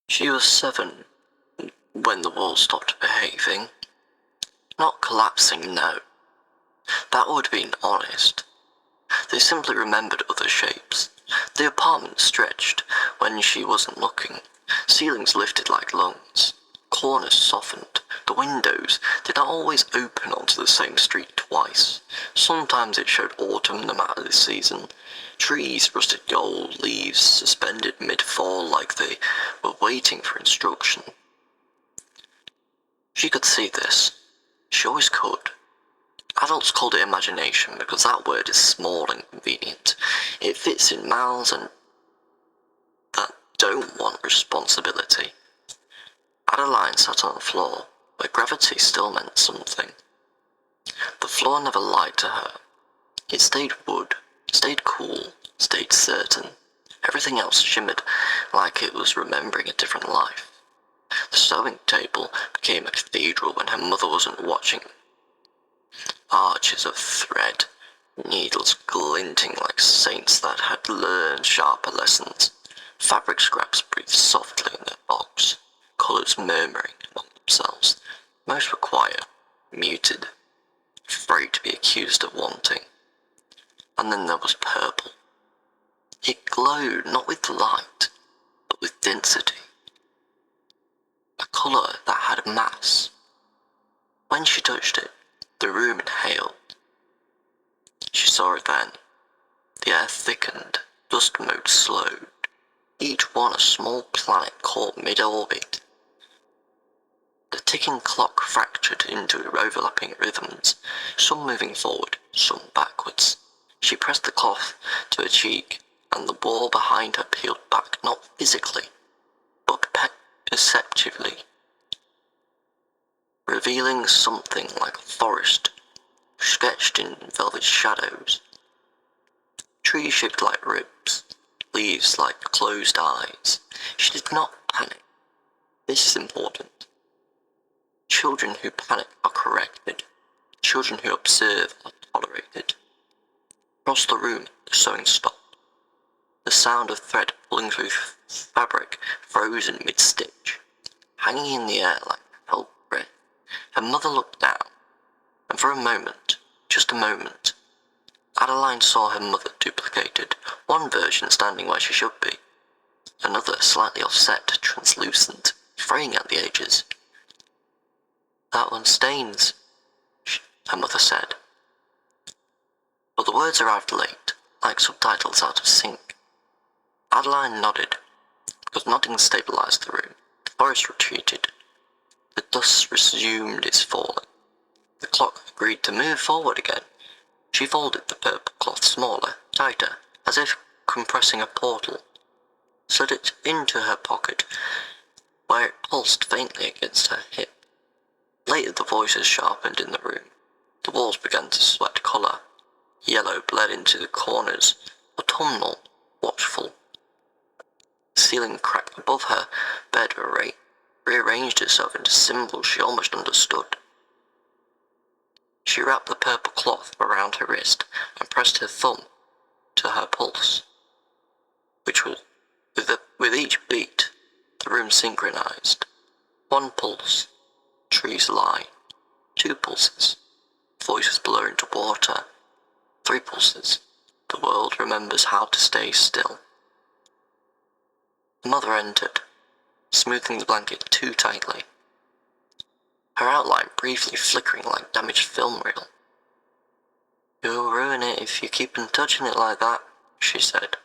She was 7 when the wall stopped behaving. Not collapsing, no. That would have been honest. They simply remembered other shapes. The apartment stretched when she wasn't looking. Ceilings lifted like lungs. Corners softened. The windows did not always open onto the same street twice. Sometimes it showed autumn no matter the season. Trees rusted gold, leaves suspended mid-fall like they were waiting for instruction. She could see this. She always could. Adults called it imagination because that word is small and convenient. It fits in mouths and that don't want responsibility. Adeline sat on the floor, where gravity still meant something. The floor never lied to her. It stayed wood, stayed cool, stayed certain. Everything else shimmered like it was remembering a different life. The sewing table became a cathedral when her mother wasn't watching. Arches of thread, needles glinting like saints that had learned sharper lessons. Fabric scraps breathed softly in their box, colours murmuring among themselves. Most were quiet, muted, afraid to be accused of wanting. And then there was purple. It glowed not with light, but with density. A colour that had mass. When she touched it, the room inhaled. She saw it then. The air thickened, dust motes slowed, each one a small planet caught mid-orbit. The ticking clock fractured into overlapping rhythms, some moving forward, some backwards. She pressed the cloth to her cheek, and the wall behind her peeled back, not physically, but perceptively, revealing something like a forest, sketched in velvet shadows. Trees shaped like ribs, leaves like closed eyes. She did not panic. This is important. Children who panic are corrected. Children who observe are tolerated. Across the room, the sewing stopped. The sound of thread pulling through fabric froze in mid-stitch, hanging in the air like held breath. Her mother looked down, and for a moment, just a moment, Adeline saw her mother duplicated, one version standing where she should be, another slightly offset, translucent, fraying at the edges. "That one stains," her mother said. But the words arrived late, like subtitles out of sync. Adeline nodded, because nodding stabilized the room. The forest retreated. The dust resumed its falling. The clock agreed to move forward again. She folded the purple cloth smaller, tighter, as if compressing a portal, slid it into her pocket, where it pulsed faintly against her hip. Later the voices sharpened in the room. The walls began to sweat colour. Yellow bled into the corners, autumnal, watchful. The ceiling crack above her bed rearranged itself into symbols she almost understood. She wrapped the purple cloth around her wrist and pressed her thumb to her pulse, which was, with each beat, the room synchronized. One pulse, trees lie. 2 pulses, voices blur into water. 3 pulses, the world remembers how to stay still. The mother entered, smoothing the blanket too tightly, her outline briefly flickering like damaged film reel. "You'll ruin it if you keep on touching it like that," she said.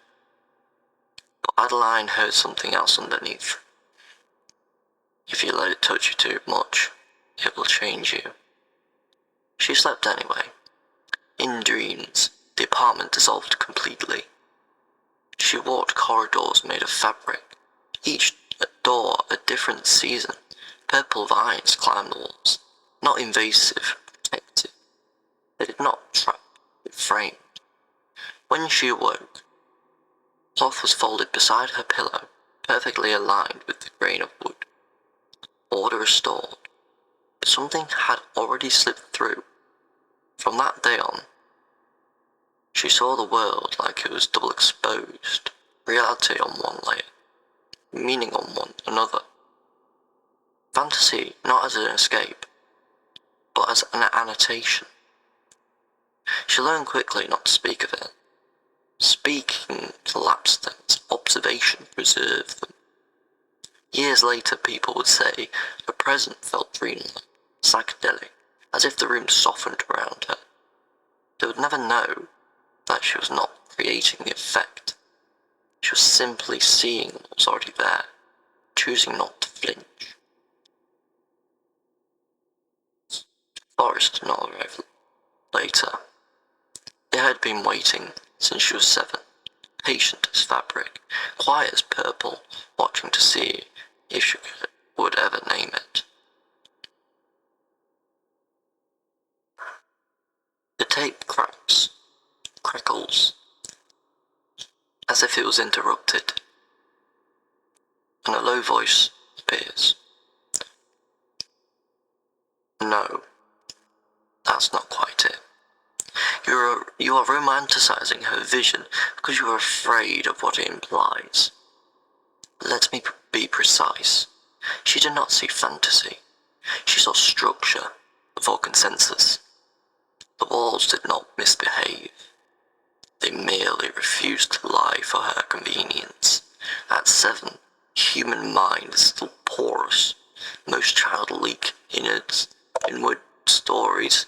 But Adeline heard something else underneath. "If you let it touch you too much, it will change you." She slept anyway. In dreams, the apartment dissolved completely. She walked corridors made of fabric, each door a different season. Purple vines climbed the walls, not invasive, protective. They did not trap, it framed. When she awoke, cloth was folded beside her pillow, perfectly aligned with the grain of wood. Order restored. But something had already slipped through. From that day on, she saw the world like it was double exposed, reality on one layer, meaning on one another. Fantasy not as an escape, but as an annotation. She learned quickly not to speak of it. Speaking collapsed things, observation preserved them. Years later, people would say her presence felt dreamlike, psychedelic, as if the room softened around her. They would never know that she was not creating the effect. She was simply seeing what was already there, choosing not to flinch. Forrest did not arrive later. They had been waiting since she was 7, patient as fabric, quiet as purple, watching to see if she would ever name it. The tape crackles, as if it was interrupted, and a low voice appears. No, that's not quite it. You are romanticizing her vision because you are afraid of what it implies. Let me be precise. She did not see fantasy. She saw structure before consensus. The walls did not misbehave. They merely refused to lie for her convenience. At 7, human mind is still porous. Most child leak inward stories,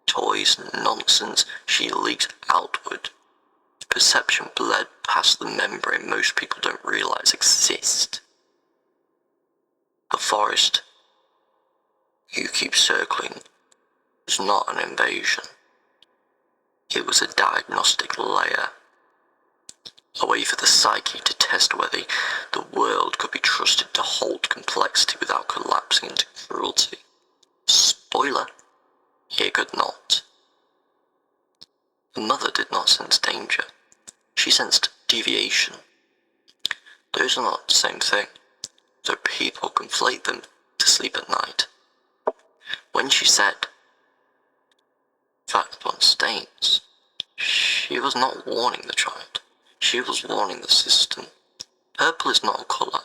toys, nonsense. She leaked outward. Perception bled past the membrane most people don't realize exist. The forest you keep circling was not an invasion. It was a diagnostic layer, a way for the psyche to test whether the world could be trusted to hold complexity without collapsing into cruelty. Spoiler, it could not. The mother did not sense danger. She sensed deviation. Those are not the same thing, though people conflate them to sleep at night. When she said, "Fact on stains," she was not warning the child. She was warning the system. Purple is not a colour.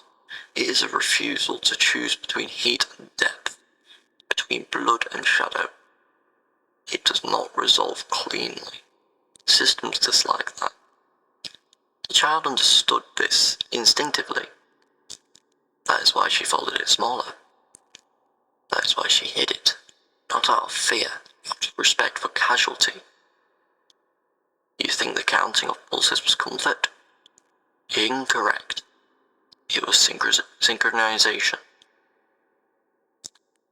It is a refusal to choose between heat and depth, between blood and shadow. It does not resolve cleanly. Systems dislike that. The child understood this instinctively. That is why she folded it smaller. That is why she hid it. Not out of fear, out of respect for casualty. You think the counting of pulses was comfort? Incorrect. It was synchronization.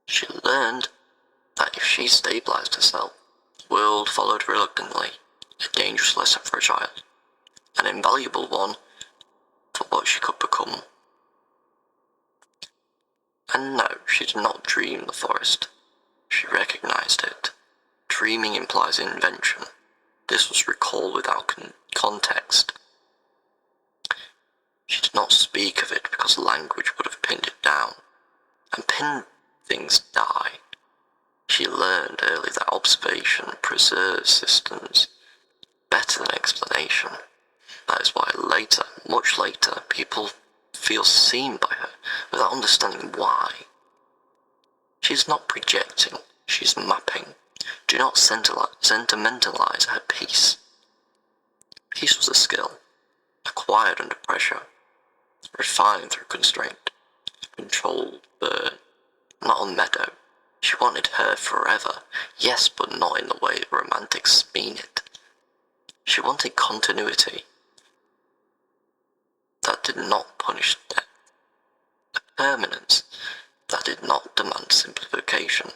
She learned that if she stabilized herself, the world followed reluctantly, a dangerous lesson for a child, an invaluable one for what she could become. And no, she did not dream the forest. She recognized it. Dreaming implies invention. This was recall without context. She did not speak of it because language would have pinned it down, and pinned things die. She learned early that observation preserves systems better than explanation. That is why later, much later, people feel seen by her without understanding why. She is not projecting, she is mapping. Do not sentimentalize her peace. Peace was a skill, acquired under pressure, refined through constraint, controlled burn, not on meadow. She wanted her forever, yes, but not in the way romantics mean it. She wanted continuity that did not punish death, a permanence that did not demand simplification.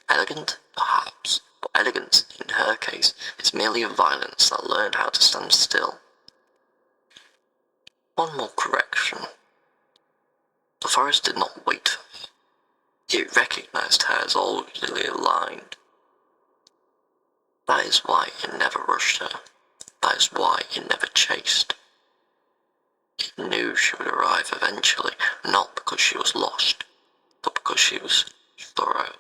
Elegant, perhaps, but elegance, in her case, is merely a violence that learned how to stand still. One more correction. The forest did not wait for her. It recognized her as already aligned. That is why it never rushed her. That is why it never chased. It knew she would arrive eventually, not because she was lost, but because she was thorough.